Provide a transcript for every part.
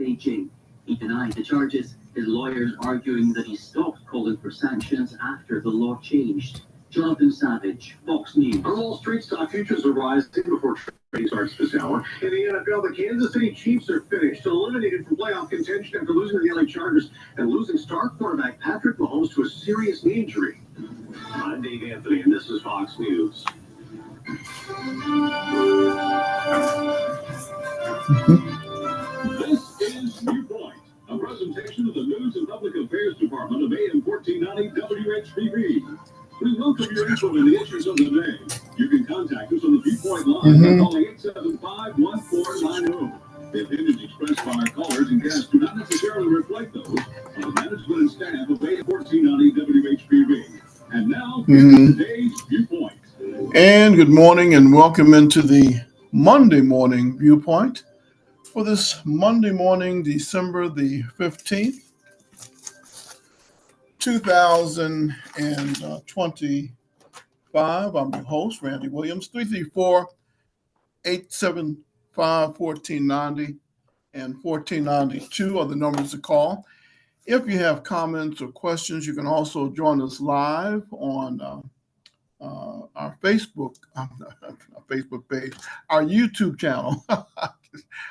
Beijing. He denied the charges, his lawyers arguing that he stopped calling for sanctions after the law changed. Jonathan Savage, Fox News. On Wall Street, stock futures are rising before trading starts this hour. In the NFL, the Kansas City Chiefs are finished, eliminated from playoff contention after losing to the LA Chargers and losing star quarterback Patrick Mahomes to a serious knee injury. I'm Dave Anthony, and this is Fox News. This is Viewpoint, a presentation of the News and Public Affairs Department of AM 1490 WHPV. We welcome your input on the issues of the day. You can contact us on the Viewpoint line by calling 875-1490. The opinions expressed by our callers and guests do not necessarily reflect those of the management and staff of AM 1490 WHPV. And now, here's today's Viewpoint. And good morning and welcome into the Monday morning Viewpoint for this Monday morning, December the 15th. 2025. I'm your host, Randy Williams. 334-875-1490 and 1492 are the numbers to call. If you have comments or questions, you can also join us live on our Facebook page, our YouTube channel.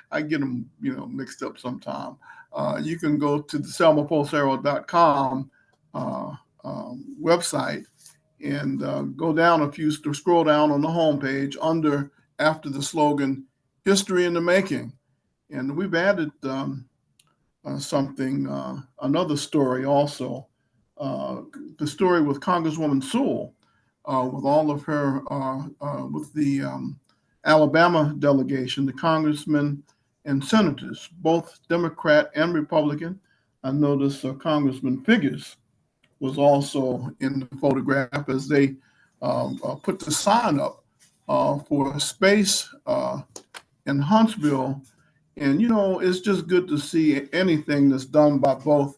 I get them, mixed up sometime. You can go to the selmapostherald.com website and scroll down on the homepage after the slogan "History in the Making," and we've added another story also, the story with Congresswoman Sewell, with all of her with the Alabama delegation, the congressmen and senators, both Democrat and Republican. I noticed Congressman Figures was also in the photograph as they put the sign up for space in Huntsville. And, it's just good to see anything that's done by both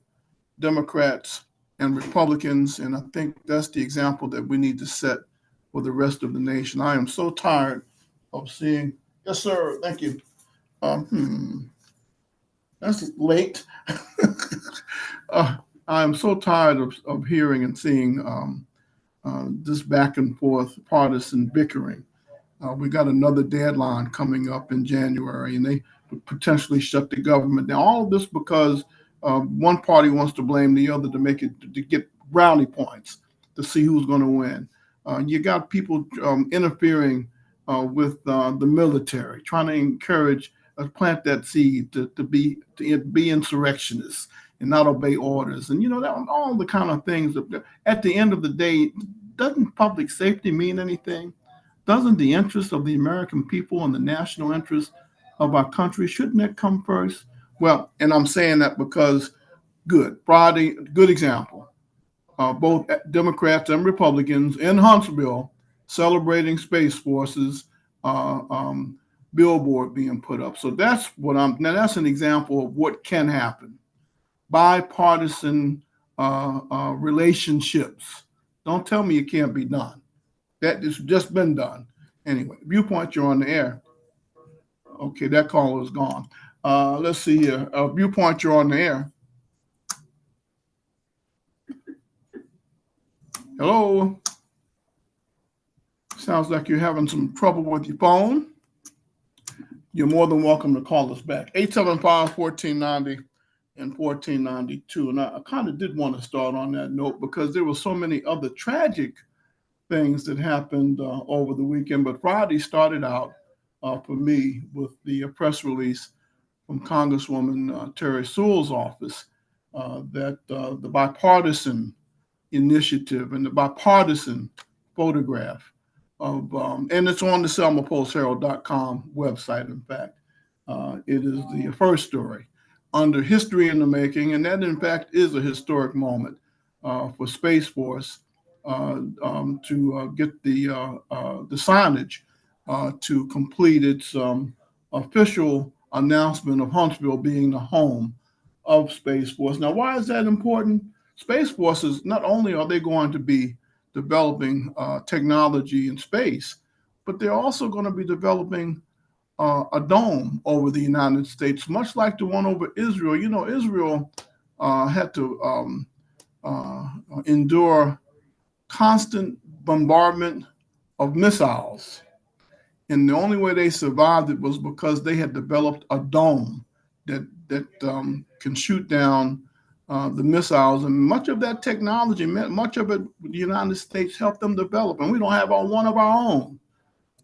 Democrats and Republicans. And I think that's the example that we need to set for the rest of the nation. I am so tired of seeing. Yes, sir. Thank you. That's late. I am so tired of hearing and seeing this back and forth partisan bickering. We got another deadline coming up in January, and they potentially shut the government down. All of this because one party wants to blame the other to get brownie points to see who's going to win. You got people interfering with the military, trying to encourage, plant that seed to be insurrectionists and not obey orders. And, all the kind of things that at the end of the day, doesn't public safety mean anything? Doesn't the interest of the American people and the national interest of our country, shouldn't that come first? Well, and I'm saying that because Friday, good example. Both Democrats and Republicans in Huntsville celebrating Space Force's billboard being put up. So that's that's an example of what can happen. Bipartisan relationships. Don't tell me it can't be done. That has just been done. Anyway, Viewpoint, you're on the air. Okay, that caller is gone. Let's see here. Viewpoint, you're on the air. Hello. Sounds like you're having some trouble with your phone. You're more than welcome to call us back. 875-1490 and 1492. And I kind of did want to start on that note because there were so many other tragic things that happened over the weekend. But Friday started out for me with the press release from Congresswoman Terry Sewell's office that the bipartisan initiative and the bipartisan photograph of, and it's on the selmapostherald.com website, in fact. It is the first story under History in the Making, and that, in fact, is a historic moment for Space Force to get the signage to complete its official announcement of Huntsville being the home of Space Force. Now, why is that important? Space Forces, not only are they going to be developing technology in space, but they're also going to be developing a dome over the United States, much like the one over Israel. You know, Israel had to endure constant bombardment of missiles. And the only way they survived it was because they had developed a dome that can shoot down the missiles. And much of that technology, much of it, the United States helped them develop. And we don't have one of our own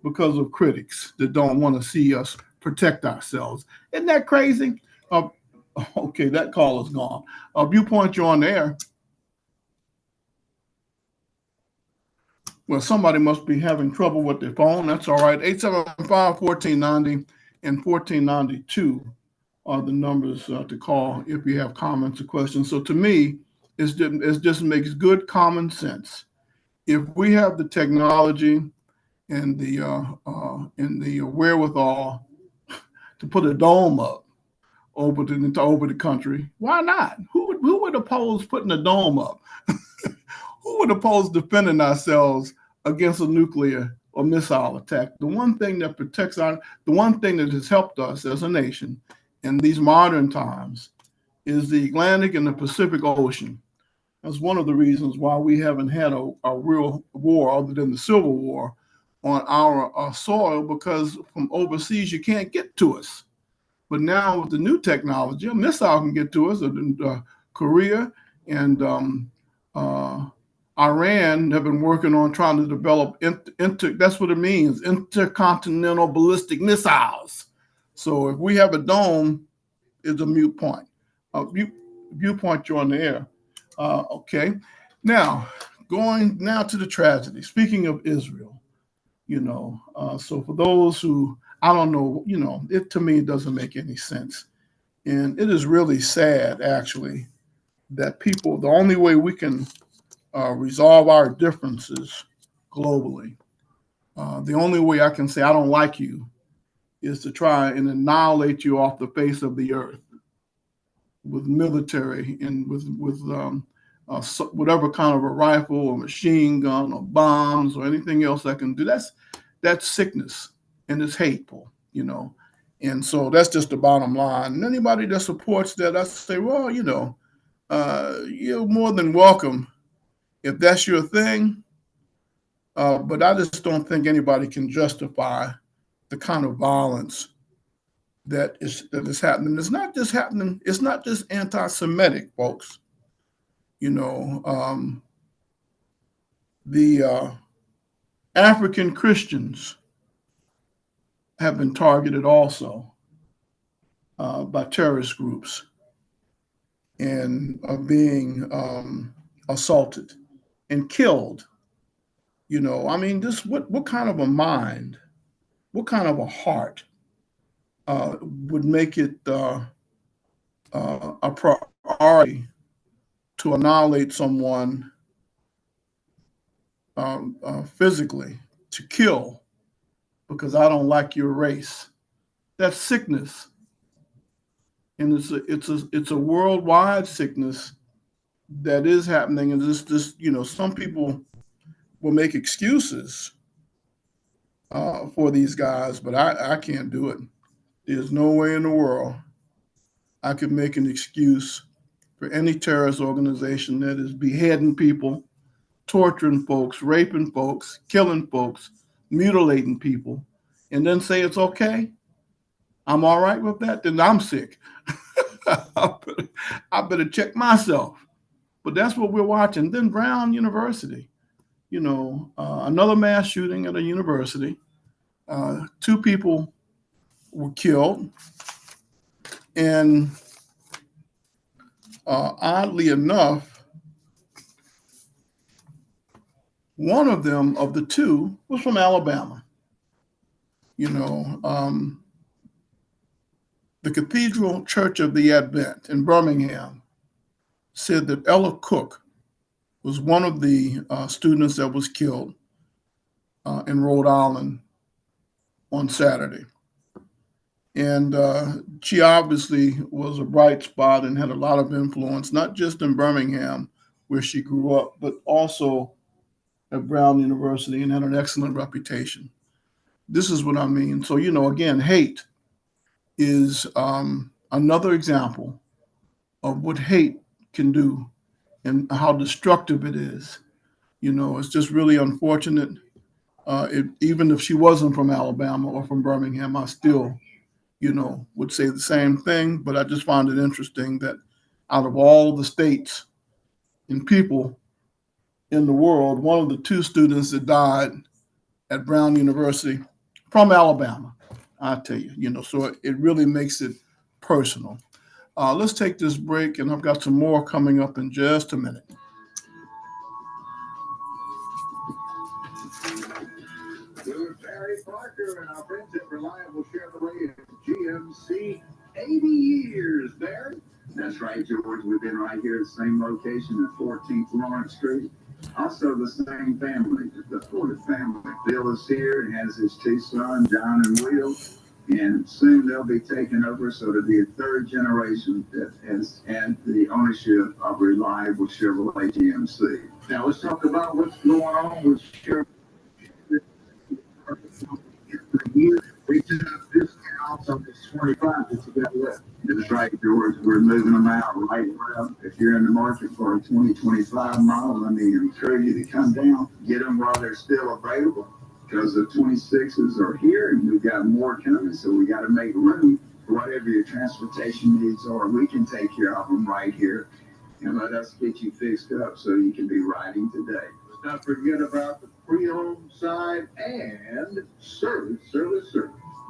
because of critics that don't want to see us protect ourselves. Isn't that crazy? Okay, that call is gone. Viewpoint, you're on the air. Well, somebody must be having trouble with their phone. That's all right. 875-1490 and 1492 are the numbers to call if you have comments or questions. So to me, it just makes good common sense. If we have the technology and the wherewithal to put a dome up over the country, why not? Who would oppose putting a dome up? Who would oppose defending ourselves against a nuclear or missile attack? The one thing that the one thing that has helped us as a nation in these modern times is the Atlantic and the Pacific Ocean. That's one of the reasons why we haven't had a real war other than the Civil War on our soil, because from overseas you can't get to us. But now with the new technology, a missile can get to us. Korea and Iran have been working on trying to develop that's what it means, intercontinental ballistic missiles. So if we have a dome, it's a moot point. Viewpoint, you're on the air. Okay. Now, going now to the tragedy. Speaking of Israel, so for those who, I don't know, it to me, it doesn't make any sense. And it is really sad, actually, that the only way we can resolve our differences globally, the only way I can say I don't like you is to try and annihilate you off the face of the earth with military and with whatever kind of a rifle or machine gun or bombs or anything else I can do. That's sickness and it's hateful, And so that's just the bottom line. And anybody that supports that, I say, well, you're more than welcome if that's your thing. But I just don't think anybody can justify the kind of violence that is happening. It's not just happening. It's not just anti-Semitic, folks. The African Christians have been targeted also by terrorist groups and are being assaulted and killed. What kind of a mind, what kind of a heart would make it a priority to annihilate someone physically, to kill because I don't like your race? That's sickness, and it's a worldwide sickness that is happening. And some people will make excuses for these guys, but I can't do it. There's no way in the world I could make an excuse for any terrorist organization that is beheading people, torturing folks, raping folks, killing folks, mutilating people, and then say it's okay. I'm all right with that. Then I'm sick. I better check myself. But that's what we're watching. Then Brown University, another mass shooting at a university. 2 people were killed. And oddly enough, one of the 2 was from Alabama. The Cathedral Church of the Advent in Birmingham said that Ella Cook was one of the students that was killed in Rhode Island on Saturday. And she obviously was a bright spot and had a lot of influence, not just in Birmingham, where she grew up, but also at Brown University, and had an excellent reputation. this is what I mean. So, again, hate is another example of what hate can do and how destructive it is. It's just really unfortunate. Even if she wasn't from Alabama or from Birmingham, I still, would say the same thing. But I just found it interesting that out of all the states and people in the world, one of the two students that died at Brown University from Alabama, I tell you, so it really makes it personal. Let's take this break, and I've got some more coming up in just a minute. With Barry Parker and our friends at Reliable Chevrolet and GMC, 80 years, Barry. That's right, George. We've been right here at the same location at 14th Lawrence Street. Also the same family, the Ford family. Bill is here and has his two sons, John and Will. And soon they'll be taking over, so it'll be a third generation that has had the ownership of Reliable Chevrolet GMC. Now let's talk about what's going on with Chevrolet. We took discounts on this 25 that you got left. That's right, George. We're moving them out right now. If you're in the market for a 2025 model, let me encourage you to come down, get them while they're still available, because the 26s are here and we've got more coming, so we got to make room for whatever your transportation needs are. We can take care of them right here and let us get you fixed up so you can be riding today. Let's not forget about the pre-owned side and service.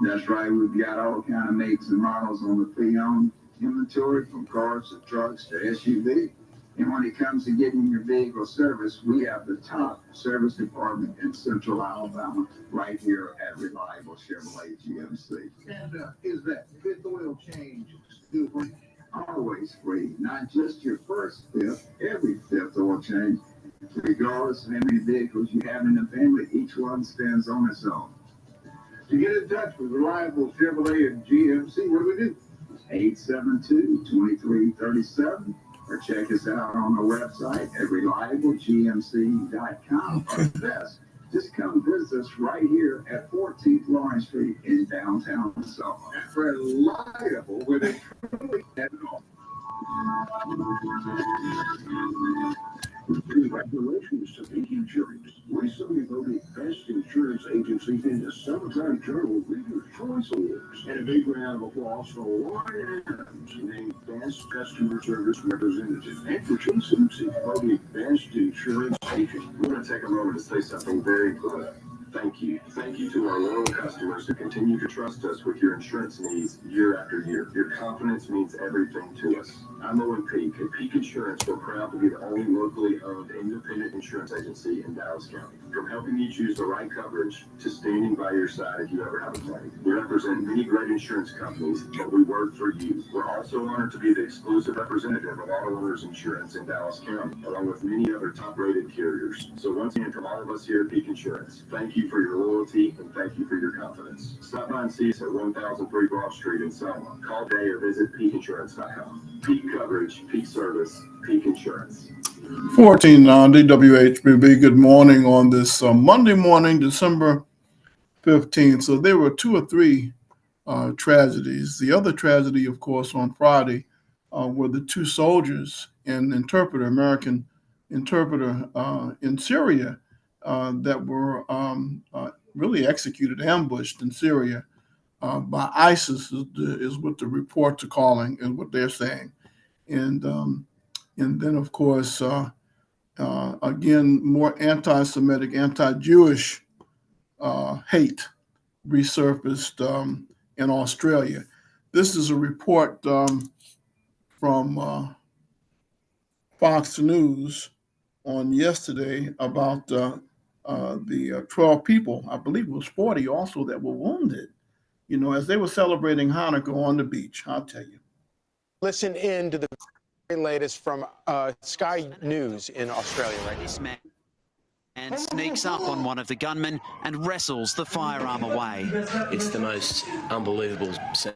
That's right. We've got all kind of makes and models on the pre-owned inventory, from cars to trucks to SUV. And when it comes to getting your vehicle serviced, we have the top service department in Central Alabama right here at Reliable Chevrolet GMC. And is that fifth oil change still free? Always free. Not just your first fifth, every fifth oil change. Regardless of how many vehicles you have in the family, each one stands on its own. To get in touch with Reliable Chevrolet and GMC, what do we do? 872-2337, or check us out on our website at reliablegmc.com. Or best, just come visit us right here at 14th Lawrence Street in downtown Selma. That's Reliable, where they truly get it all. Congratulations to Peak Insurance, recently voted Best Insurance Agency in the Summertime Journal Reader's Choice Awards. And a big round of applause for Lauren Adams, named Best Customer Service Representative. And for Jason, voted Best Insurance Agent. We want to take a moment to say something very clear. Thank you. Thank you to our loyal customers who continue to trust us with your insurance needs year after year. Your confidence means everything to us. I'm Owen Peak. At Peak Insurance, we're proud to be the only locally owned independent insurance agency in Dallas County. From helping you choose the right coverage to standing by your side if you ever have a claim. We represent many great insurance companies, but we work for you. We're also honored to be the exclusive representative of Auto Owners Insurance in Dallas County, along with many other top-rated carriers. So once again, from all of us here at Peak Insurance, thank you for your loyalty and thank you for your confidence. Stop by and see us at 1003 Broad Street in Selma. Call today or visit peakinsurance.com. Peak coverage, peak service, Peak Insurance. 1490 WHBB. Good morning on this Monday morning, December 15th. So there were two or three tragedies. The other tragedy, of course, on Friday were the two soldiers and interpreter, American interpreter in Syria that were really executed, ambushed in Syria by ISIS is what the reports are calling and what they're saying. And then, of course, again, more anti-Semitic, anti-Jewish hate resurfaced in Australia. This is a report from Fox News on yesterday about the 12 people, I believe it was 40 also, that were wounded, as they were celebrating Hanukkah on the beach, I'll tell you. Listen in to the very latest from Sky News in Australia right now. This man sneaks up on one of the gunmen and wrestles the firearm away. It's the most unbelievable scene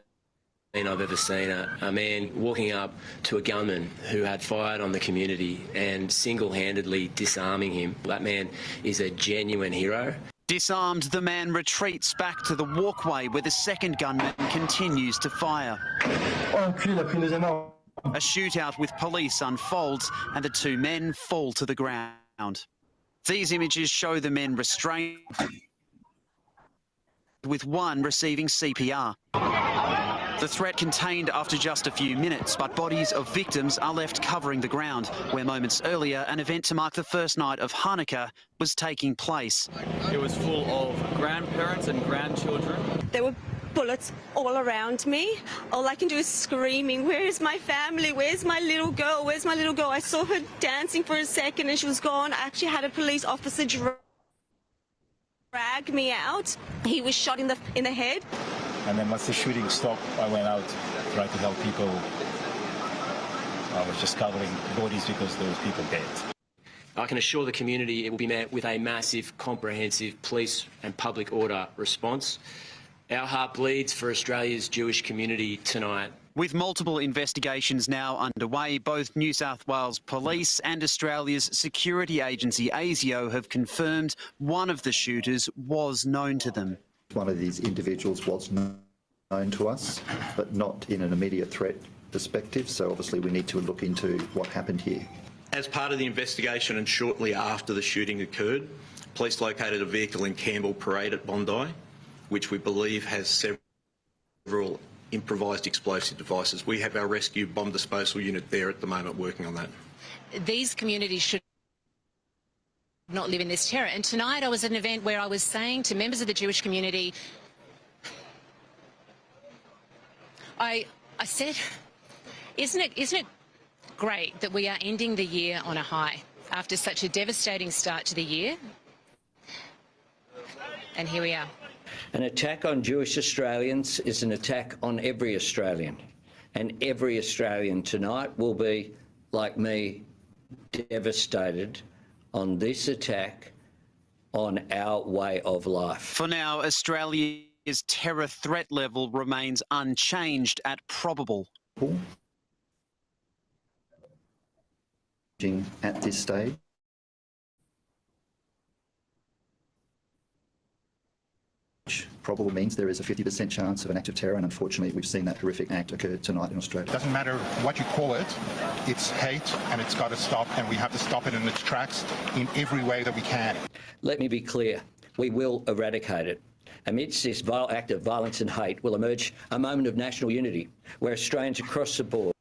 I've ever seen. A man walking up to a gunman who had fired on the community and single-handedly disarming him. That man is a genuine hero. Disarmed, the man retreats back to the walkway where the second gunman continues to fire. A shootout with police unfolds and the two men fall to the ground. These images show the men restrained, with one receiving CPR. The threat contained after just a few minutes, but bodies of victims are left covering the ground, where moments earlier an event to mark the first night of Hanukkah was taking place. It was full of grandparents and grandchildren. There were bullets all around me. All I can do is screaming, where's my family? Where's my little girl? Where's my little girl? I saw her dancing for a second and she was gone. I actually had a police officer drag me out. He was shot in the head. And then once the shooting stopped, I went out, tried to help people. I was just covering bodies because there was people dead. I can assure the community it will be met with a massive, comprehensive police and public order response. Our heart bleeds for Australia's Jewish community tonight. With multiple investigations now underway, both New South Wales Police and Australia's security agency ASIO have confirmed one of the shooters was known to them. One of these individuals was known to us, but not in an immediate threat perspective, so obviously we need to look into what happened here. As part of the investigation and shortly after the shooting occurred, police located a vehicle in Campbell Parade at Bondi, which we believe has several improvised explosive devices. We have our rescue bomb disposal unit there at the moment working on that. These communities should not live in this terror. And tonight I was at an event where I was saying to members of the Jewish community, I said, isn't it great that we are ending the year on a high after such a devastating start to the year? And here we are. An attack on Jewish Australians is an attack on every Australian. And every Australian tonight will be, like me, devastated on this attack on our way of life. For now, Australia's terror threat level remains unchanged at probable. At this stage. Probable means there is a 50% chance of an act of terror, and unfortunately we've seen that horrific act occur tonight in Australia. It doesn't matter what you call it, it's hate and it's got to stop, and we have to stop it in its tracks in every way that we can. Let me be clear, we will eradicate it. Amidst this vile act of violence and hate will emerge a moment of national unity where Australians across the board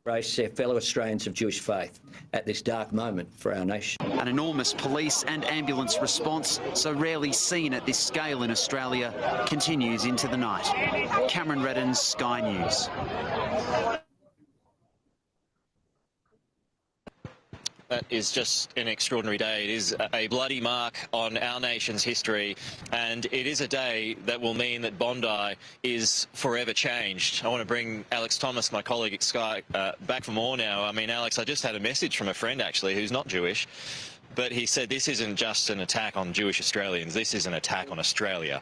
embrace their fellow Australians of Jewish faith at this dark moment for our nation. An enormous police and ambulance response, so rarely seen at this scale in Australia, continues into the night. Cameron Redden, Sky News. That is just an extraordinary day. It is a bloody mark on our nation's history, and it is a day that will mean that Bondi is forever changed. I want to bring Alex Thomas, my colleague at Sky, back for more now. I mean, Alex, I just had a message from a friend, actually, who's not Jewish, but he said this isn't just an attack on Jewish Australians, this is an attack on Australia.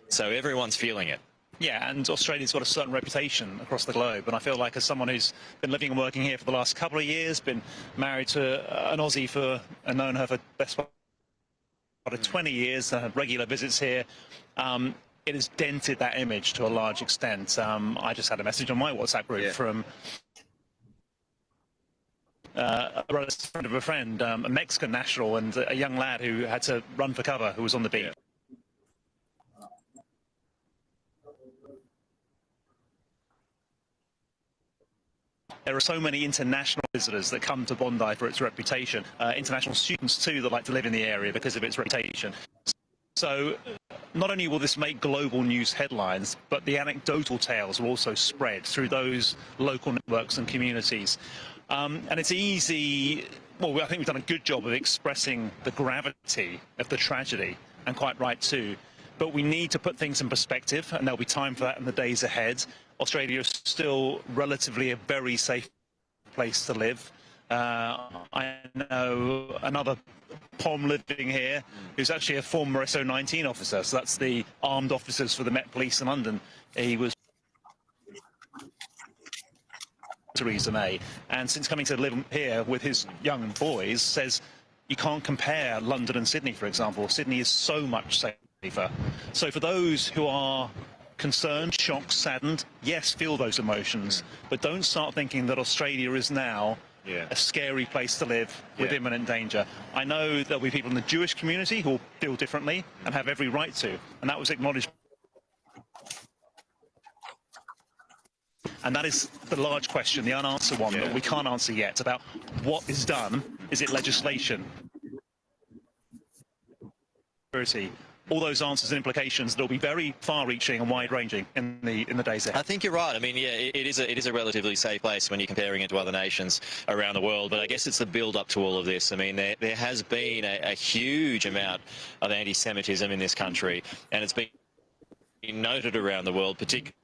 So everyone's feeling it. Yeah, and Australia's got a certain reputation across the globe, and I feel like as someone who's been living and working here for the last couple of years, been married to an Aussie and known her for the best part of 20 years, regular visits here, it has dented that image to a large extent. I just had a message on my WhatsApp group from a friend of a friend, a Mexican national, and a young lad who had to run for cover, who was on the beach. There are so many international visitors that come to Bondi for its reputation, international students too that like to live in the area because of its reputation. So not only will this make global news headlines, but the anecdotal tales will also spread through those local networks and communities. And it's easy, well, I think we've done a good job of expressing the gravity of the tragedy, and quite right too. But we need to put things in perspective, and there'll be time for that in the days ahead. Australia is still relatively a very safe place to live. I know another POM living here who's actually a former SO19 officer, so that's the armed officers for the Met Police in London. He was Theresa May, and since coming to live here with his young boys, says you can't compare London and Sydney, for example. Sydney is so much safer. So for those who are concerned, shocked, saddened, yes, feel those emotions, but don't start thinking that Australia is now a scary place to live with imminent danger. I know there'll be people in the Jewish community who will feel differently and have every right to, and that was acknowledged. And that is the large question, the unanswered one that we can't answer yet, about what is done. Is it legislation? All those answers and implications that will be very far-reaching and wide-ranging in the days ahead. I think you're right. I mean, yeah, it is a relatively safe place when you're comparing it to other nations around the world. But I guess it's the build-up to all of this. I mean, there has been a huge amount of anti-Semitism in this country, and it's been noted around the world, particularly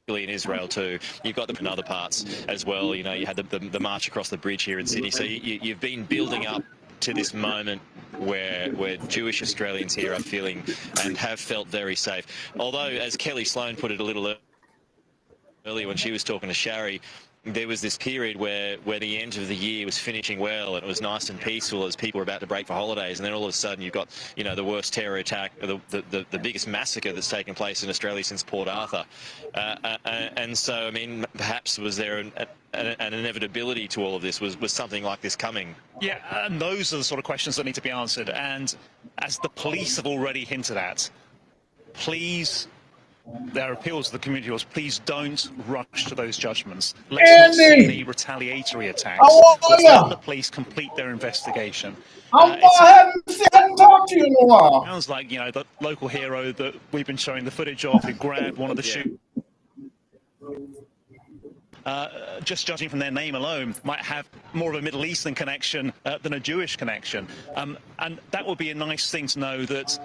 in Israel too. You've got them in other parts as well. You know, you had the march across the bridge here in Sydney. So you've been building up to this moment where Jewish Australians here are feeling and have felt very safe. Although, as Kelly Sloan put it a little earlier when she was talking to Shari, there was this period where the end of the year was finishing well and it was nice and peaceful as people were about to break for holidays, and then all of a sudden you've got, you know, the worst terror attack, the biggest massacre that's taken place in Australia since Port Arthur. And so, I mean, perhaps was there an inevitability to all of this? Was something like this coming? Yeah, and those are the sort of questions that need to be answered. And as the police have already hinted at, please, their appeals to the community was, please don't rush to those judgments. Let's not see any retaliatory attacks. Let's let the police complete their investigation. I haven't talked to you in a while. Sounds like, you know, the local hero that we've been showing the footage of who grabbed one of the shooters. Just judging from their name alone, might have more of a Middle Eastern connection than a Jewish connection. And that would be a nice thing to know, that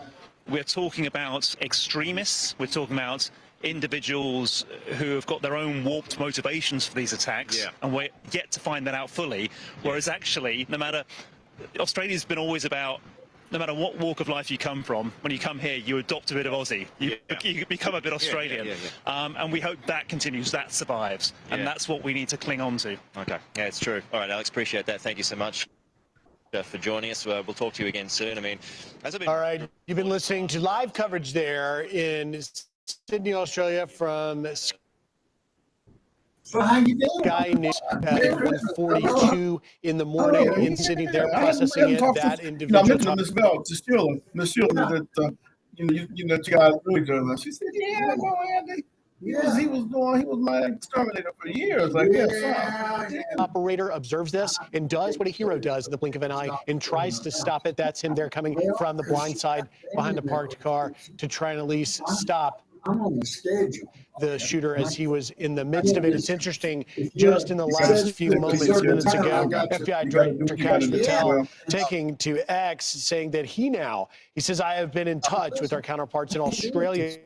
we're talking about extremists, we're talking about individuals who have got their own warped motivations for these attacks, and we're yet to find that out fully. Whereas actually, Australia's been always about, no matter what walk of life you come from, when you come here, you adopt a bit of Aussie. You become a bit Australian. And we hope that continues, that survives. And that's what we need to cling on to. Okay, yeah, it's true. All right, Alex, appreciate that. Thank you so much for joining us. We'll talk to you again soon. I mean, all right, you've been listening to live coverage there in Sydney, Australia, from Sky News at 1:42 in the morning in Sydney. They're processing it. That individual. I mentioned Miss Bell to Sheila, that you guys really good. She said, "Yeah, no, Andy. He was my exterminator for years. Like, Operator observes this and does what a hero does in the blink of an eye and tries to stop it. That's him there coming from the blind side behind the parked car to try and at least stop the shooter as he was in the midst of it. It's interesting, just in the last few minutes ago, FBI Director Kash Patel taking to X, saying that he says, I have been in touch with our counterparts in Australia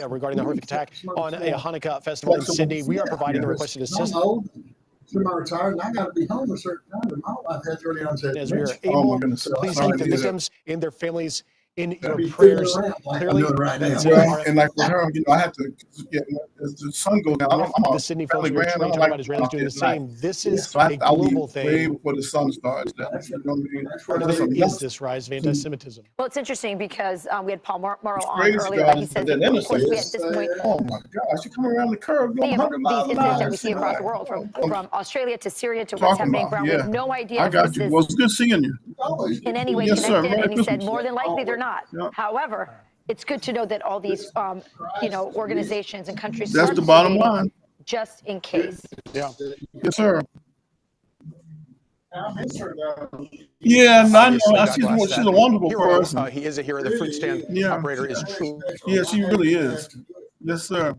regarding the horrific attack on a Hanukkah festival in Sydney. We are providing the requested assistance. Semi-retired, and I got to be home a certain time in my life. That's really unsaid. As we are able, please keep the victims and their families in your prayers. Clearly, and like with her, I have to get as the sun goes down. The Sydney folks were talking about Israelis doing the same. This is a global thing. Way before the sun starts. Part of it is this rise of anti-Semitism. Well, it's interesting because we had Paul Morrow on earlier. He says, of course, we at this point. Oh my gosh, you come around the curve. These incidents that we see across the world, from Australia to Syria to what's happening around, we have no idea if this is well, it's good seeing you. In any way connected. And he said, more than likely, they're not. However, it's good to know that all these, organizations and countries. That's the bottom line. Just in case. Yeah. Yes, sir. Yeah, and I know. She's a wonderful person. He is a hero. The fruit stand operator is true. Yeah, she really is. Yes, sir.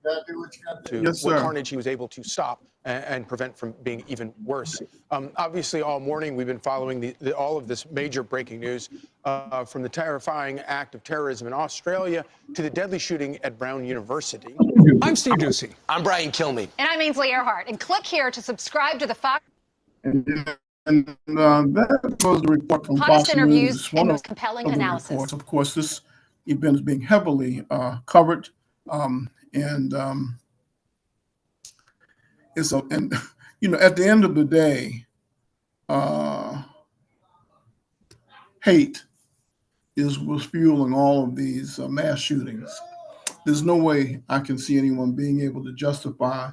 Yes, sir. What carnage he was able to stop and prevent from being even worse. Obviously, all morning we've been following all of this major breaking news, from the terrifying act of terrorism in Australia to the deadly shooting at Brown University. I'm Steve Ducey. I'm Brian Kilmeade. And I'm Ainsley Earhart. And click here to subscribe to the Fox. And that was the report from Fox interviews News. and most compelling analysis. Reports. Of course, this event is being heavily covered, and at the end of the day, hate was fueling all of these mass shootings. There's no way I can see anyone being able to justify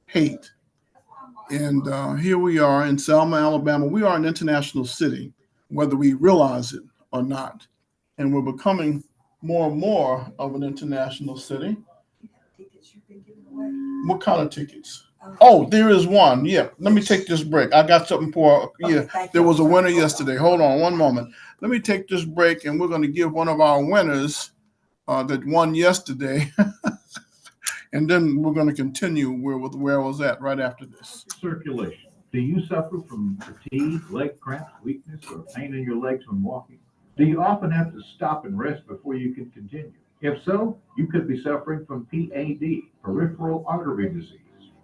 hate. And here we are in Selma, Alabama. We are an international city, whether we realize it or not. And we're becoming more and more of an international city. What kind of tickets? Oh, there is one. Yeah, let me take this break. I got something for, there was a winner yesterday. Hold on one moment. Let me take this break, and we're going to give one of our winners that won yesterday. And then we're going to continue where I was at right after this. Circulation. Do you suffer from fatigue, leg cramps, weakness, or pain in your legs when walking? Do you often have to stop and rest before you can continue? If so, you could be suffering from PAD, peripheral artery disease,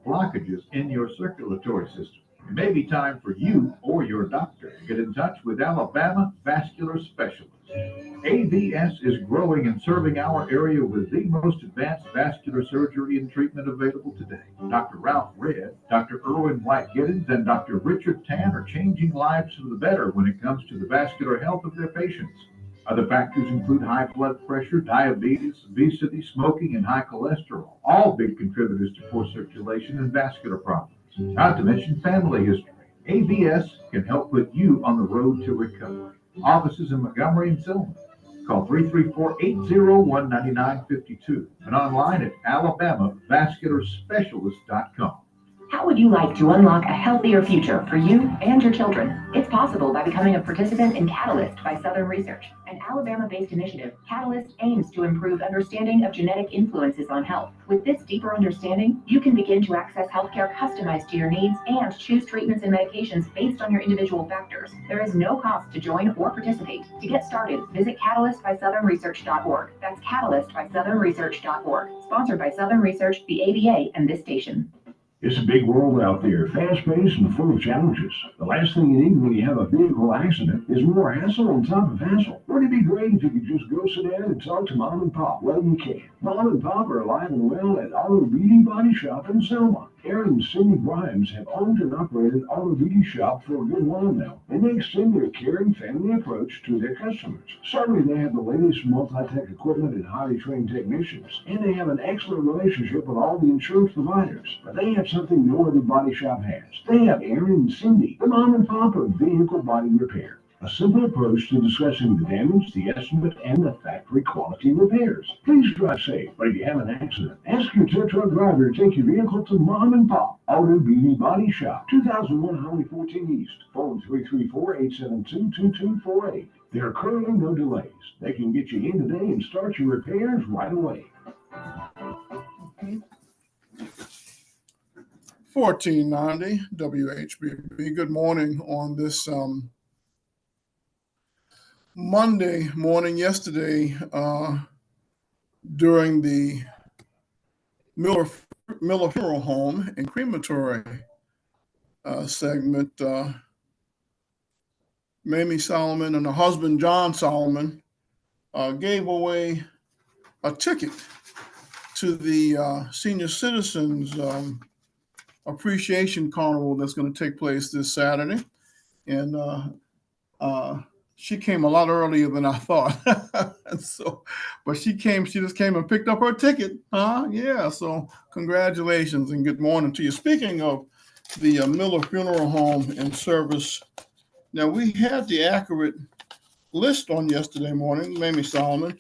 blockages in your circulatory system. It may be time for you or your doctor to get in touch with Alabama Vascular Specialists. AVS is growing and serving our area with the most advanced vascular surgery and treatment available today. Dr. Ralph Red, Dr. Irwin White-Giddens, and Dr. Richard Tan are changing lives for the better when it comes to the vascular health of their patients. Other factors include high blood pressure, diabetes, obesity, smoking, and high cholesterol, all big contributors to poor circulation and vascular problems. Not to mention family history. AVS can help put you on the road to recovery. Offices in Montgomery and Selma. Call 334-801-9952 and online at alabamavascularspecialist.com. How would you like to unlock a healthier future for you and your children? It's possible by becoming a participant in Catalyst by Southern Research, an Alabama-based initiative. Catalyst aims to improve understanding of genetic influences on health. With this deeper understanding, you can begin to access healthcare customized to your needs and choose treatments and medications based on your individual factors. There is no cost to join or participate. To get started, visit catalystbysouthernresearch.org. That's catalystbysouthernresearch.org. Sponsored by Southern Research, the ABA, and this station. It's a big world out there, fast-paced and full of challenges. The last thing you need when you have a vehicle accident is more hassle on top of hassle. Wouldn't it be great if you could just go sit down and talk to Mom and Pop? Well, you can. Mom and Pop are alive and well at Auto Beauty Body Shop in Selma. Aaron and Cindy Grimes have owned and operated Auto Beauty Shop for a good while now, and they extend their caring family approach to their customers. Certainly, they have the latest multi-tech equipment and highly trained technicians, and they have an excellent relationship with all the insurance providers. But they have something no other body shop has. They have Aaron and Cindy, the mom and pop of vehicle body repair. A simple approach to discussing the damage, the estimate, and the factory quality repairs. Please drive safe, but if you have an accident, ask your tow truck driver to take your vehicle to Mom and Pop Auto Beauty Body Shop, 2001 Highway 14 East, phone 334-872-2248. There are currently no delays. They can get you in today and start your repairs right away. 1490 WHBB. Good morning on this Monday morning. Yesterday, during the Miller Funeral Home and Crematory segment, Mamie Solomon and her husband John Solomon gave away a ticket to the senior citizens appreciation carnival that's going to take place this Saturday. And she came a lot earlier than I thought. But she just came and picked up her ticket. Yeah, so congratulations and good morning to you. Speaking of the Miller Funeral Home and Service, now we had the accurate list on yesterday morning, Mamie Solomon,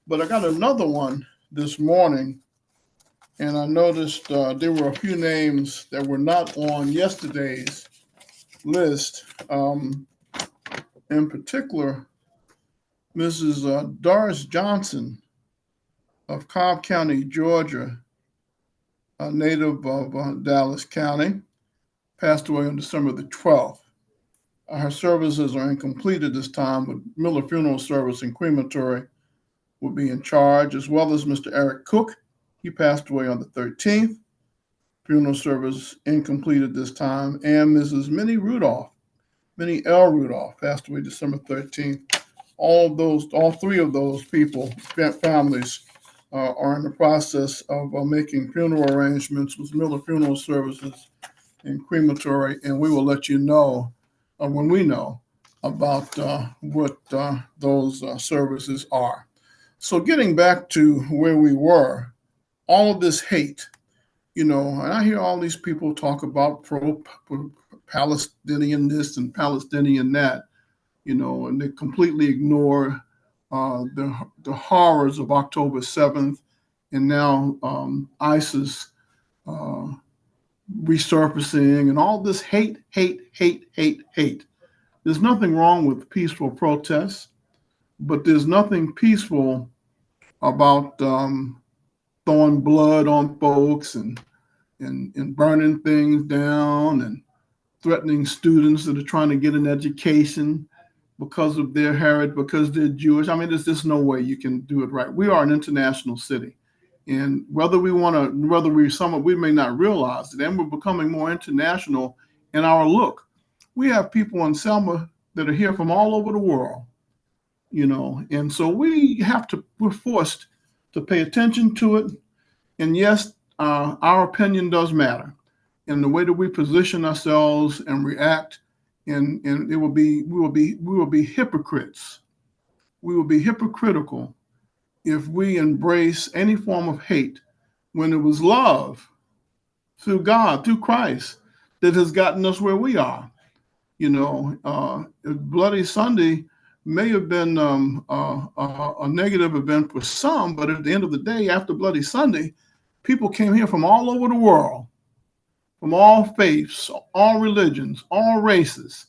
but I got another one this morning, and I noticed there were a few names that were not on yesterday's list. In particular, Mrs. Doris Johnson of Cobb County, Georgia, a native of Dallas County, passed away on December the 12th. Her services are incomplete at this time, but Miller Funeral Service and Crematory will be in charge, as well as Mr. Eric Cook. He passed away on the 13th. Funeral service incomplete at this time. And Mrs. Minnie L. Rudolph, passed away December 13th. All three of those people, families, are in the process of making funeral arrangements with Miller Funeral Services and crematory, and we will let you know when we know about what those services are. So getting back to where we were, all of this hate, and I hear all these people talk about pro-Palestinian this and Palestinian that, and they completely ignore the horrors of October 7th and now ISIS resurfacing and all this hate. There's nothing wrong with peaceful protests, but there's nothing peaceful about throwing blood on folks and burning things down and threatening students that are trying to get an education because of their heritage, because they're Jewish. I mean, there's just no way you can do it right. We are an international city. And whether we may not realize it, and we're becoming more international in our look. We have people in Selma that are here from all over the world, and so we're forced to pay attention to it. And yes, our opinion does matter, and the way that we position ourselves and react, and we will be hypocrites. We will be hypocritical if we embrace any form of hate when it was love through God, through Christ, that has gotten us where we are. Bloody Sunday may have been a negative event for some, but at the end of the day, after Bloody Sunday, people came here from all over the world, from all faiths, all religions, all races,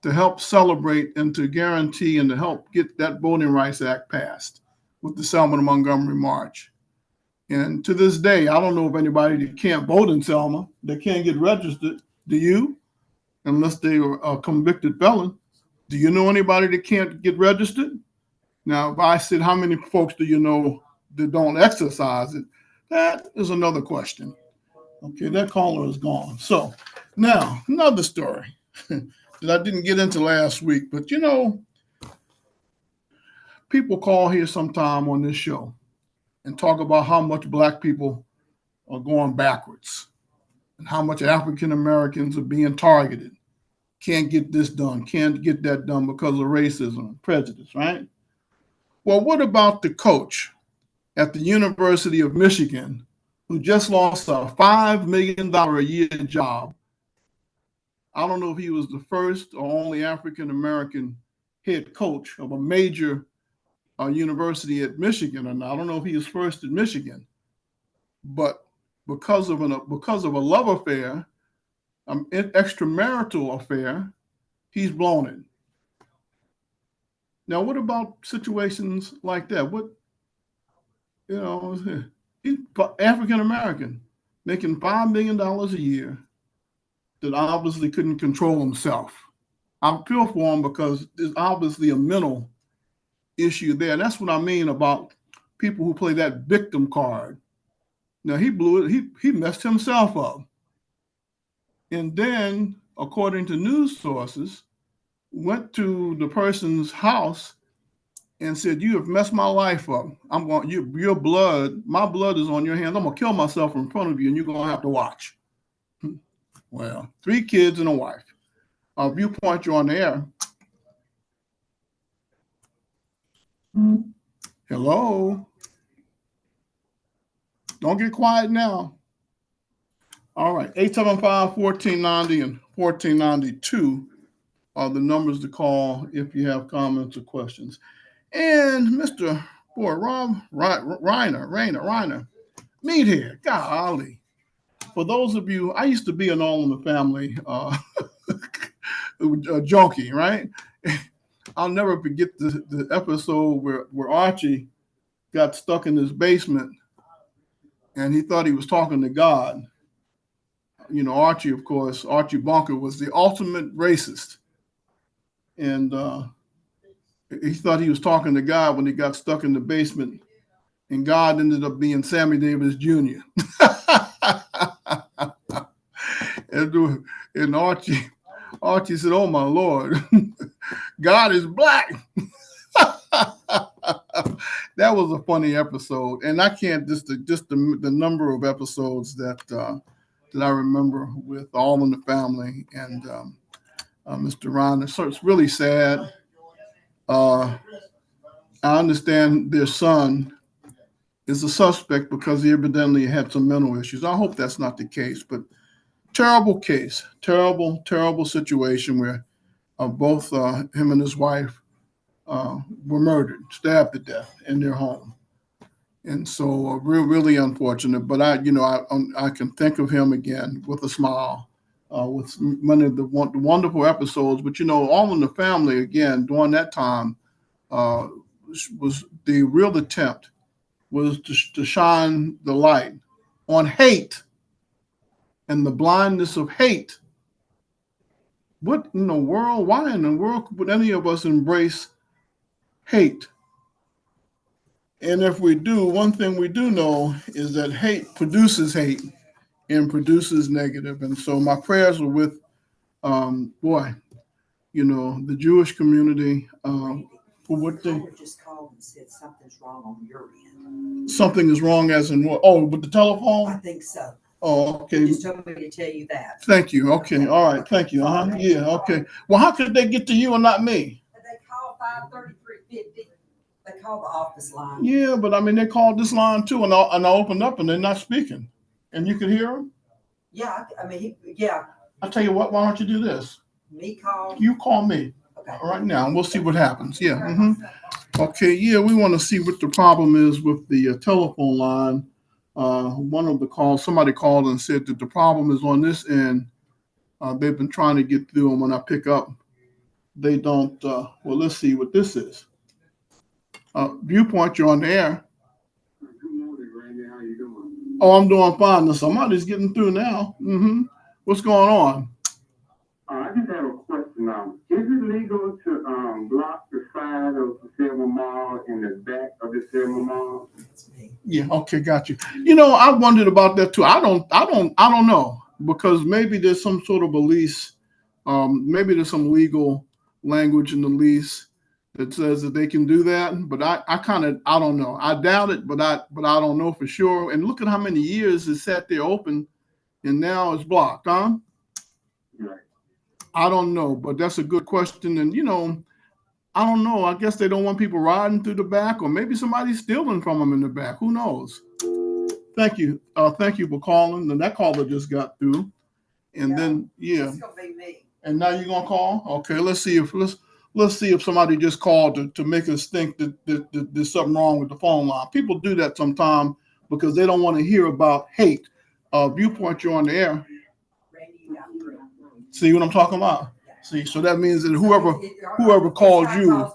to help celebrate and to guarantee and to help get that Voting Rights Act passed with the Selma to Montgomery March. And to this day, I don't know of anybody that can't vote in Selma, that can't get registered. Do you? Unless they are a convicted felon. Do you know anybody that can't get registered? Now, if I said, how many folks do you know that don't exercise it? That is another question. Okay, that caller is gone. So now, another story that I didn't get into last week, but people call here sometime on this show and talk about how much Black people are going backwards and how much African Americans are being targeted. Can't get this done, can't get that done because of racism and prejudice, right? Well, what about the coach at the University of Michigan who just lost a $5 million a year job? I don't know if he was the first or only African American head coach of a major university at Michigan, and I don't know if he was first in Michigan, but because of a love affair, an extramarital affair, he's blown it. Now, what about situations like that? He's African American, making $5 million a year, that obviously couldn't control himself. I feel for him because there's obviously a mental issue there. And that's what I mean about people who play that victim card. Now, he blew it. He messed himself up. And then, according to news sources, went to the person's house and said, "You have messed my life up. Your blood, my blood is on your hands. I'm gonna kill myself in front of you, and you're gonna have to watch." Well, 3 kids and a wife. Viewpoint, you're on the air. Hello. Don't get quiet now. All right, 875-1490 and 1492 are the numbers to call if you have comments or questions. And Mr. Rob Reiner, meet here. Golly. For those of you, I used to be an All in the Family junkie, right? I'll never forget the episode where Archie got stuck in his basement and he thought he was talking to God. Archie, of course, Archie Bunker was the ultimate racist. And he thought he was talking to God when he got stuck in the basement. And God ended up being Sammy Davis Jr. And Archie said, "Oh, my Lord, God is black." That was a funny episode. And I can't, just the number of episodes that that I remember with All in the Family and Mr. Ron. So it's really sad. I understand their son is a suspect because he evidently had some mental issues. I hope that's not the case, but terrible case, terrible situation where both him and his wife were murdered, stabbed to death in their home. And so really unfortunate, but I can think of him again with a smile, with many of the wonderful episodes. But All in the Family, again, during that time, was the real attempt was to shine the light on hate and the blindness of hate. What in the world? Why in the world would any of us embrace hate? And if we do, one thing we do know is that hate produces hate and produces negative. And so my prayers are with, the Jewish community for what they just called and said something's wrong on your end. Something is wrong as in what? Oh, with the telephone? I think so. Oh, okay. They just told me to tell you that. Thank you. Okay. All right. Thank you. Yeah. Okay. Well, how could they get to you and not me? They called 53350. They called the office line. Yeah, but I mean, they called this line too, and I opened up, and they're not speaking, and you could hear them. Yeah, I mean, yeah. I tell you what. Why don't you do this? Me call. You call me. Okay. Right now, and we'll see what happens. Yeah. Okay. Yeah, we want to see what the problem is with the telephone line. One of the calls, somebody called and said that the problem is on this end. They've been trying to get through, and when I pick up, they don't. Well, let's see what this is. Viewpoint, you're on the air. Good morning, Randy. How you doing? Oh, I'm doing fine. Now, somebody's getting through now. What's going on? I just have a question now. Is it legal to block the side of the Selma Mall and the back of the Selma Mall? Yeah. Okay. Got you. I wondered about that too. I don't know, because maybe there's some sort of a lease. Maybe there's some legal language in the lease that says that they can do that. But I don't know. I doubt it, but I don't know for sure. And look at how many years it sat there open, and now it's blocked, huh? Right. I don't know, but that's a good question. And I don't know. I guess they don't want people riding through the back, or maybe somebody's stealing from them in the back. Who knows? Thank you. Thank you for calling. And that caller just got through. And then It's gonna be me. And now you're gonna call? Okay. Let's see if somebody just called to make us think that there's something wrong with the phone line. People do that sometimes because they don't want to hear about hate. Viewpoint, you're on the air. See what I'm talking about? See, so that means that whoever calls you,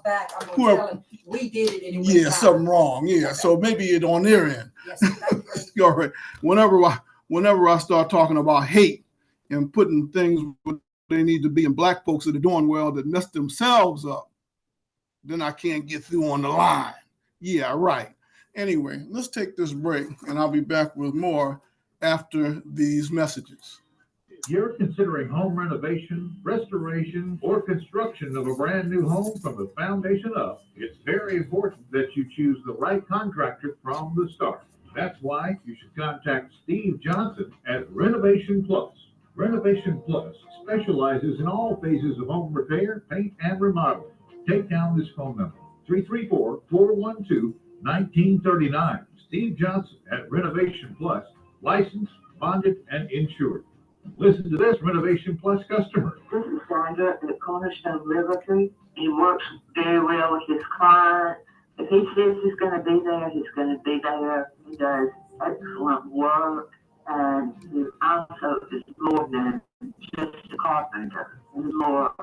we did it anyway. Yeah, something wrong. Yeah, okay. So maybe it's on their end. Yes, all right. Whenever I start talking about hate and putting things where they need to be in black folks that are doing well that mess themselves up, then I can't get through on the line. Yeah, right. Anyway, let's take this break, and I'll be back with more after these messages. If you're considering home renovation, restoration, or construction of a brand new home from the foundation up, it's very important that you choose the right contractor from the start. That's why you should contact Steve Johnson at Renovation Plus. Renovation Plus specializes in all phases of home repair, paint, and remodeling. Take down this phone number, 334-412-1939. Steve Johnson at Renovation Plus, licensed, bonded, and insured. Listen to this, Renovation Plus customer. This is Sandra at Cornerstone Realty. He works very well with his client. If he says he's going to be there, he's going to be there. He does excellent work, and he also is more than just a carpenter. He's more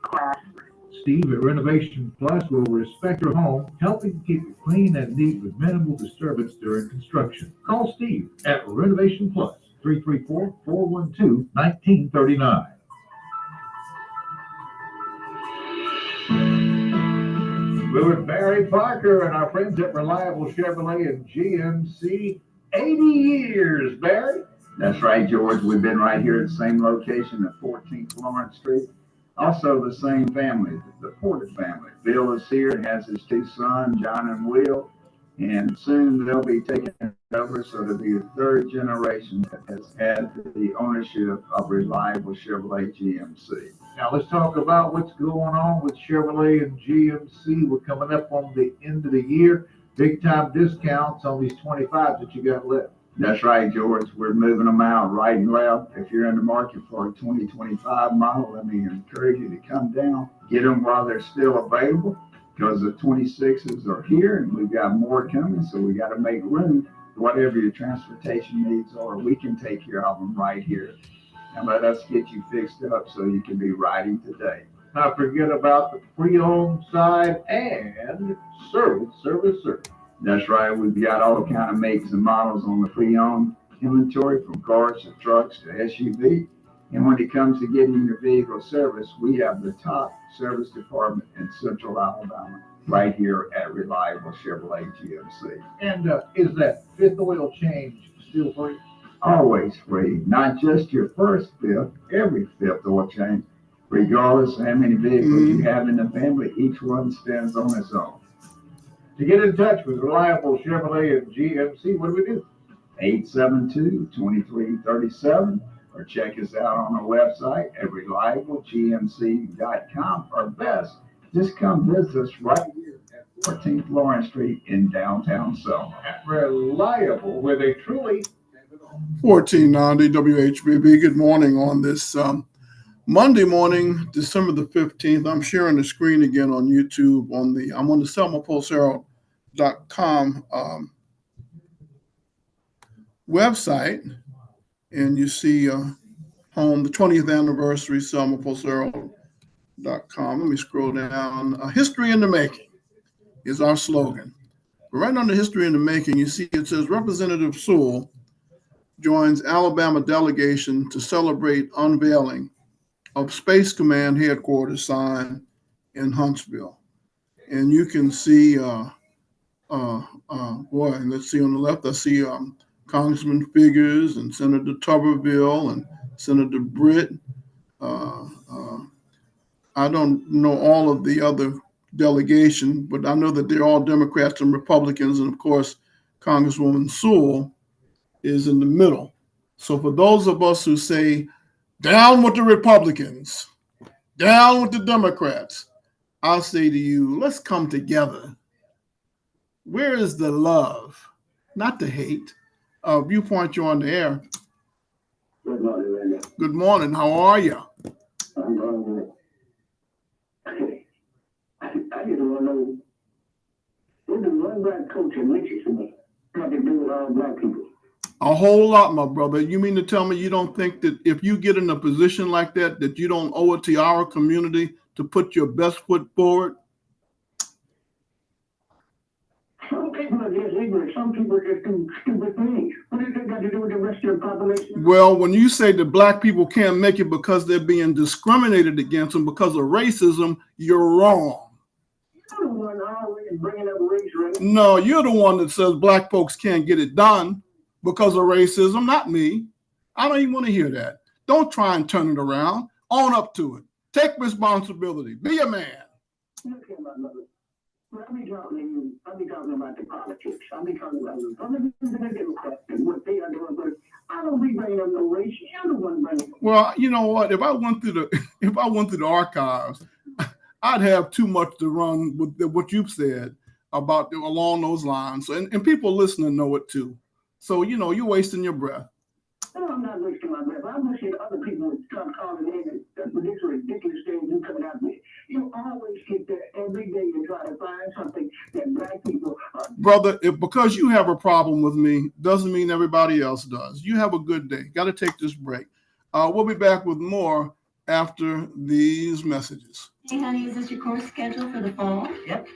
craftsman. Steve at Renovation Plus will respect your home, helping keep it clean and neat with minimal disturbance during construction. Call Steve at Renovation Plus, 334-412-1939. We're with Barry Parker and our friends at Reliable Chevrolet and GMC. 80 years, Barry. That's right, George. We've been right here at the same location at 14th Lawrence Street. Also the same family, the Porter family. Bill is here, has his two sons, John and Will. And soon they'll be taking over, so it'll be the third generation that has had the ownership of Reliable Chevrolet GMC. Now let's talk about what's going on with Chevrolet and GMC. We're coming up on the end of the year. Big time discounts on these 25s that you got left. That's right, George. We're moving them out right and left. If you're in the market for a 2025 model, let me encourage you to come down, get them while they're still available, because the 26s are here and we've got more coming. So we got to make room. Whatever your transportation needs are, we can take care of them right here. And let us get you fixed up so you can be riding today. Not forget about the pre-owned side and service. That's right. We've got all kind of makes and models on the pre-owned inventory, from cars to trucks to SUV. And when it comes to getting your vehicle serviced, we have the top service department in Central Alabama, right here at Reliable Chevrolet GMC. And is that fifth oil change still free? Always free. Not just your first fifth, every fifth oil change. Regardless of how many vehicles you have in the family, each one stands on its own. To get in touch with Reliable Chevrolet and GMC, what do we do? 872-2337, or check us out on our website at reliablegmc.com, or best, just come visit us right here at 14th Lawrence Street in downtown Selma. At Reliable, where they truly 1490 WHBB. Good morning on this Monday morning, December the 15th. I'm sharing the screen again on YouTube. I'm on the selmapostherald.com website, and you see home, the 20th anniversary, selmapostherald.com. Let me scroll down. History in the making is our slogan. Right under history in the making, you see it says Representative Sewell joins Alabama delegation to celebrate unveiling of Space Command headquarters sign in Huntsville. And you can see, let's see on the left, I see Congressman Figures and Senator Tuberville and Senator Britt. I don't know all of the other delegation, but I know that they're all Democrats and Republicans. And of course, Congresswoman Sewell is in the middle. So for those of us who say, down with the Republicans, down with the Democrats, I'll say to you, let's come together. Where is the love, not the hate? Viewpoint, you're on the air. Good morning, Randy. Good morning. How are you? I'm going good. I just want to know, what does one black coach in Michigan have to do with all black people? A whole lot, my brother. You mean to tell me you don't think that if you get in a position like that, that you don't owe it to our community to put your best foot forward? Some people are just ignorant. Some people just do stupid things. What does that got to do with the rest of the population? Well, when you say that black people can't make it because they're being discriminated against them because of racism, you're wrong. You're the one always bringing up race, right? No, you're the one that says black folks can't get it done because of racism, not me. I don't even want to hear that. Don't try and turn it around. Own up to it. Take responsibility. Be a man. Look here, my brother. I'll be talking to you. I'll be talking about the politics. I'll be talking about the Republicans and the Democrats and what they are doing. But I don't be bringing up no race. You're the one bringing up. Well, you know what? If I went through the archives, I'd have too much to run with what you've said about along those lines. And people listening know it too. So, you're wasting your breath. No, I'm not wasting my breath. I'm wishing other people would stop calling in and for this ridiculous thing you coming out with. You always get there every day and try to find something that black people are. Brother, because you have a problem with me doesn't mean everybody else does. You have a good day. Got to take this break. We'll be back with more after these messages. Hey, honey, is this your course schedule for the fall? Yep.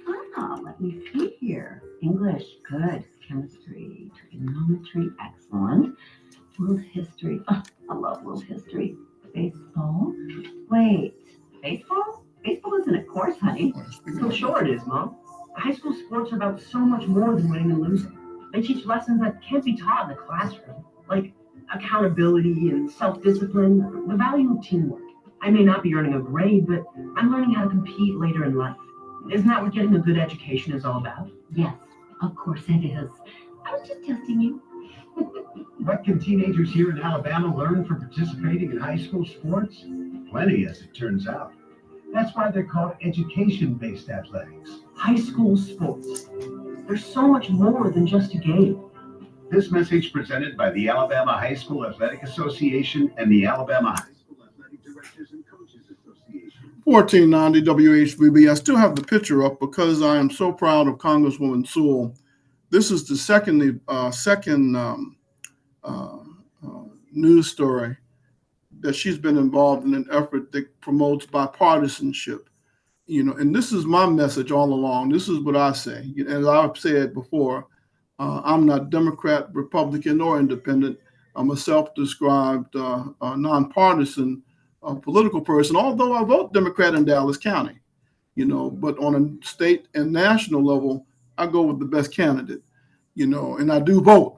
Let me see here. English, good. Chemistry, trigonometry, excellent. World history, oh, I love world history. Baseball, wait, baseball? Baseball isn't a course, honey. So sure it is, Mom. High school sports are about so much more than winning and losing. They teach lessons that can't be taught in the classroom, like accountability and self-discipline, the value of teamwork. I may not be earning a grade, but I'm learning how to compete later in life. Isn't that what getting a good education is all about? Yes, Of course it is. I was just testing you. What can teenagers here in Alabama learn from participating in high school sports? Plenty, as it turns out. That's why they're called education-based athletics. High school sports. There's so much more than just a game. This message presented by the Alabama High School Athletic Association and the Alabama High School Athletic Directors and Coaches Association. 1490 WHBB. I still have the picture up because I am so proud of Congresswoman Sewell. This is the second news story that she's been involved in an effort that promotes bipartisanship. And this is my message all along. This is what I say. As I've said before, I'm not Democrat, Republican, or independent. I'm a self-described nonpartisan political person, although I vote Democrat in Dallas County, but on a state and national level, I go with the best candidate, and I do vote.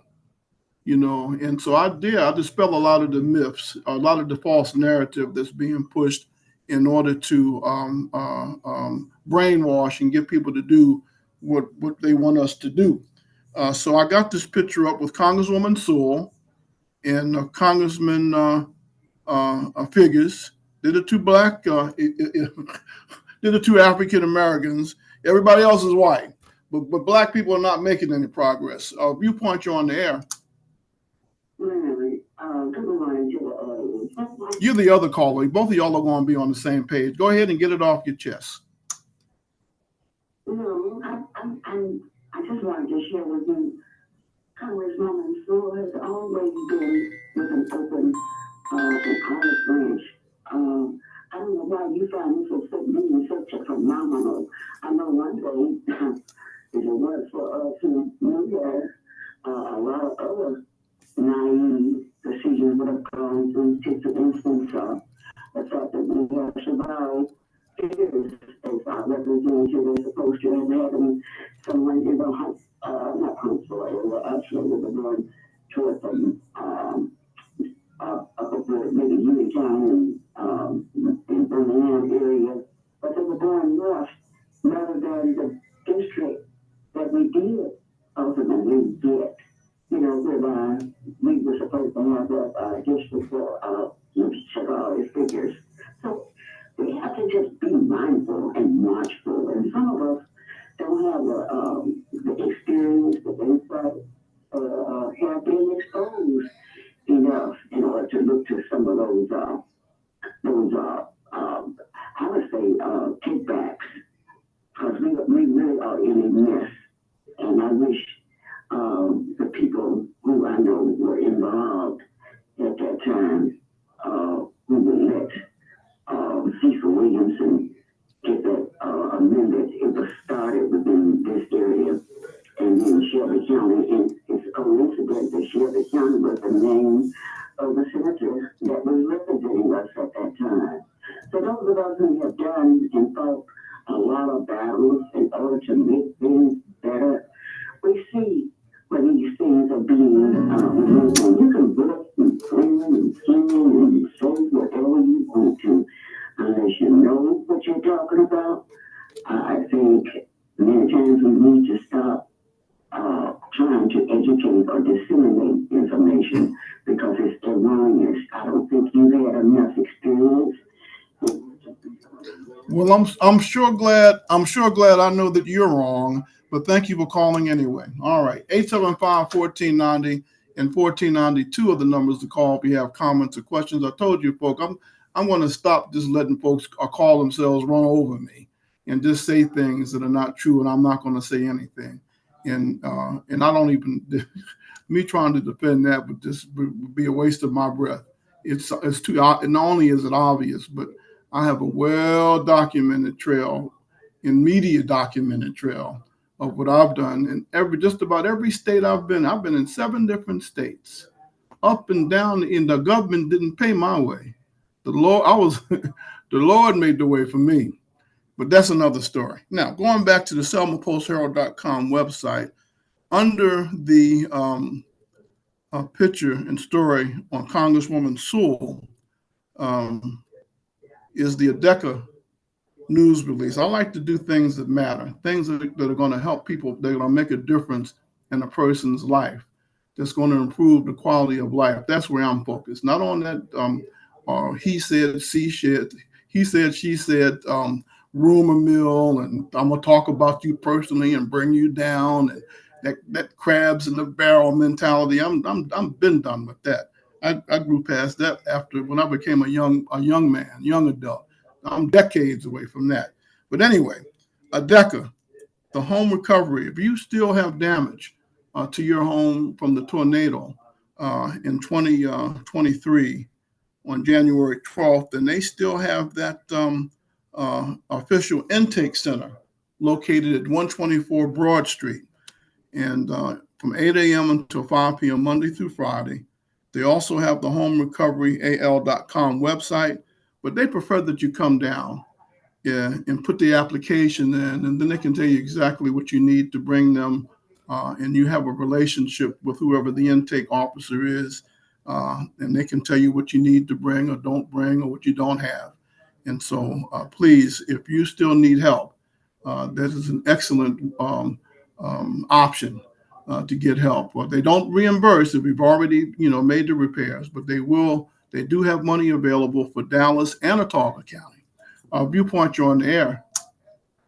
And so I dispel a lot of the myths, a lot of the false narrative that's being pushed in order to brainwash and get people to do what they want us to do. So I got this picture up with Congresswoman Sewell and Congressman Figures. They're the two black, they're the two African Americans. Everybody else is white, but black people are not making any progress. Viewpoint, you're on the air. You're the other caller. Both of y'all are going to be on the same page. Go ahead and get it off your chest. I just wanted to share with you, Congresswoman Sewell has always been with an open and honest branch. I don't know why you find this being such a phenomenal. I know one day, if it was for us who knew that a lot of other naive procedures would have gone through, take for instance, the fact that we have survived years as our representative as opposed to having someone, not consular, actually with the one towards them, maybe Uniontown in Birmingham area, but they were going north rather than the district that we did ultimately get. Whereby we were supposed to have that district for check all these figures. So we have to just be mindful and watchful. And some of us don't have the experience, the insight, have been exposed enough in order to look to some of those I would say, kickbacks. Because we really are in a mess. And I wish the people who I know were involved at that time, we would let Cecil Williamson get that amended. It was started within this area, and then Shelby County. And it's a coincidence that Shelby County was the name of the senator that was representing us at that time. So those of us who have done and fought a lot of battles in order to make things better, we see when these things are being removed. You can vote and plan and scheme and say whatever you want to, unless you know what you're talking about. I think many times we need to stop trying to educate or disseminate information because it's erroneous. I don't think you've had enough experience. Well, I'm sure glad I know that you're wrong, but thank you for calling anyway. All right, 875-1490 and 1492 are the numbers to call if you have comments or questions. I told you, folks, I'm going to stop just letting folks call themselves run over me and just say things that are not true, and I'm not going to say anything. And I don't even me trying to defend that would just be a waste of my breath. It's too. Not only is it obvious, but I have a well-documented trail, and media documented trail of what I've done in just about every state I've been. I've been in 7 different states, up and down, and the government didn't pay my way. The Lord made the way for me. But that's another story. Now, going back to the selmapostherald.com website, under the picture and story on Congresswoman Sewell is the ADECA news release. I like to do things that matter, things that are going to help people, that are going to make a difference in a person's life, that's going to improve the quality of life. That's where I'm focused, not on that he said, she said, rumor mill, and I'm going to talk about you personally and bring you down, and that crabs in the barrel mentality. I'm been done with that. I grew past that after when I became a young man, young adult. I'm decades away from that. But anyway, ADECA, the home recovery. If you still have damage to your home from the tornado in 2023 on January 12th, then they still have that official intake center located at 124 Broad Street. And from 8 a.m. until 5 p.m. Monday through Friday. They also have the homerecoveryal.com website, but they prefer that you come down and put the application in, and then they can tell you exactly what you need to bring them, and you have a relationship with whoever the intake officer is, and they can tell you what you need to bring or don't bring or what you don't have. And so please, if you still need help, that is an excellent option to get help. Well, they don't reimburse if we've already, made the repairs, but they will. They do have money available for Dallas and Autauga County. Viewpoint, you're on the air.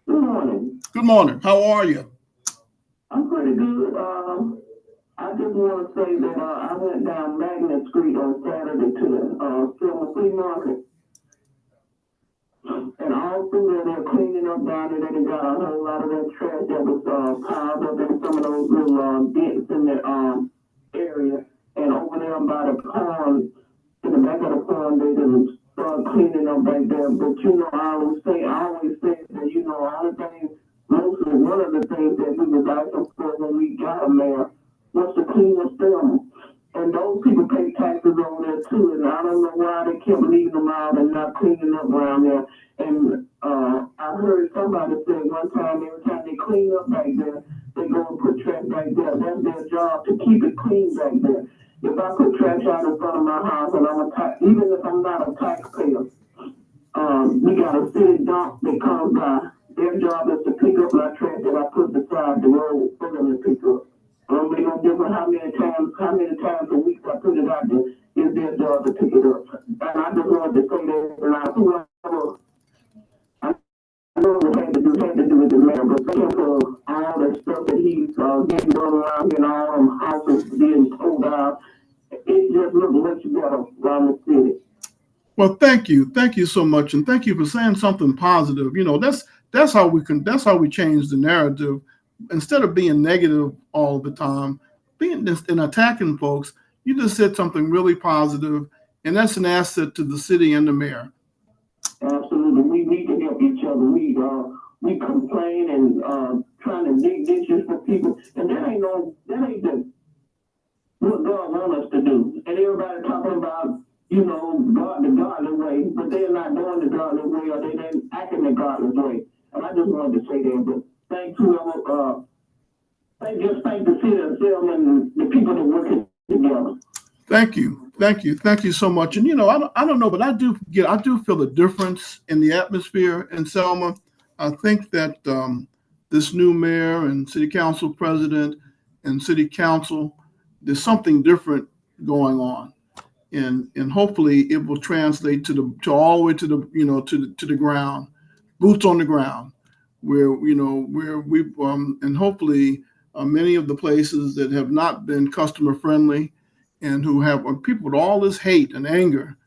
Good morning. Good morning. How are you? I'm pretty good. I just want to say that I went down Magnet Street on Saturday to the Selma Flea Market. And all through there, they're cleaning up down there. They got a whole lot of that trash that was piled up in some of those little dents in the area. And over there by the pond, in the back of the pond, they didn't start cleaning up right there. But I always say that, all the things, mostly one of the things that we was asking for when we got them there was to clean up them. And those people pay taxes over there too, and I don't know why they kept leaving them out and not cleaning up around there. And I heard somebody say one time, every time they clean up back there, they go and put trash back there. That's their job, to keep it clean back there. If I put trash out in front of my house and even if I'm not a taxpayer, we got a city dump that comes by. Their job is to pick up my trash that I put beside the road for them to pick up. It don't different how many times a week I put it out there. It's their job to pick it up. And I just wanted to say that, and I know it had to do with the mayor, but thank him for all the stuff that he's getting done around here and all them houses being pulled out. It just looks much better around the city. Well, thank you. Thank you so much. And thank you for saying something positive. That's how we change the narrative. Instead of being negative all the time, and attacking folks, you just said something really positive, and that's an asset to the city and the mayor. Absolutely. We need to help each other. We complain and trying to dig ditches for people, and that ain't what God wants us to do. And everybody talking about, God the godly way, but they're not doing the godly way, or they ain't acting the godly way. And I just wanted to say that, but thank whoever, thank the city of Selma and the people that are working together. Thank you so much. And I don't know, but I do feel a difference in the atmosphere in Selma. I think that this new mayor and city council president and city council, there's something different going on, and hopefully it will translate to all the way to the ground, boots on the ground, where we and hopefully many of the places that have not been customer friendly and who have people with all this hate and anger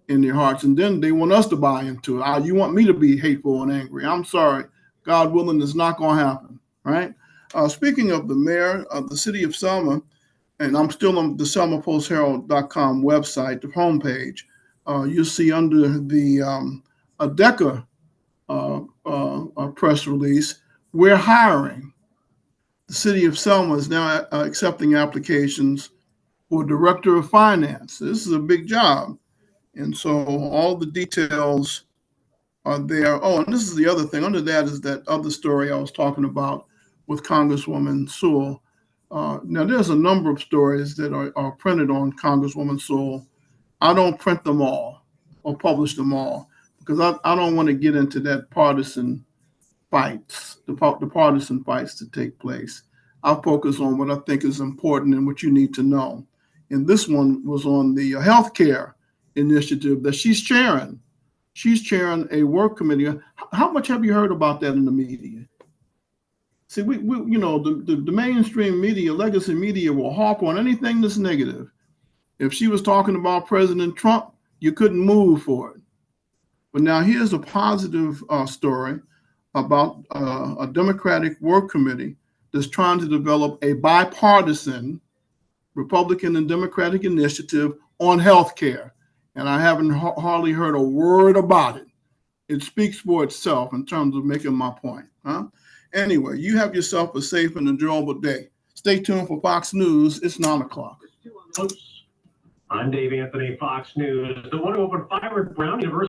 in their hearts, and then they want us to buy into it. You want me to be hateful and angry? I'm sorry. God willing, it's not going to happen, right? Speaking of the mayor of the city of Selma, and I'm still on the selmapostherald.com website, the homepage, you'll see under the ADECA press release, we're hiring. The city of Selma is now accepting applications for director of finance. This is a big job. And so all the details are there. Oh, and this is the other thing. Under that is that other story I was talking about with Congresswoman Sewell. Now, there's a number of stories that are printed on Congresswoman Sewell. I don't print them all or publish them all because I don't want to get into that partisan fights, the partisan fights to take place. I'll focus on what I think is important and what you need to know. And this one was on the healthcare initiative that she's chairing. She's chairing a work committee. How much have you heard about that in the media? See, we you know, the mainstream media, legacy media will harp on anything that's negative. If she was talking about President Trump, you couldn't move for it. But now here's a positive story about a Democratic work committee that's trying to develop a bipartisan Republican and Democratic initiative on health care. And I haven't hardly heard a word about it. It speaks for itself in terms of making my point. Anyway, you have yourself a safe and enjoyable day. Stay tuned for Fox News. It's 9 o'clock. I'm Dave Anthony, Fox News. The one who opened fire at Brown University.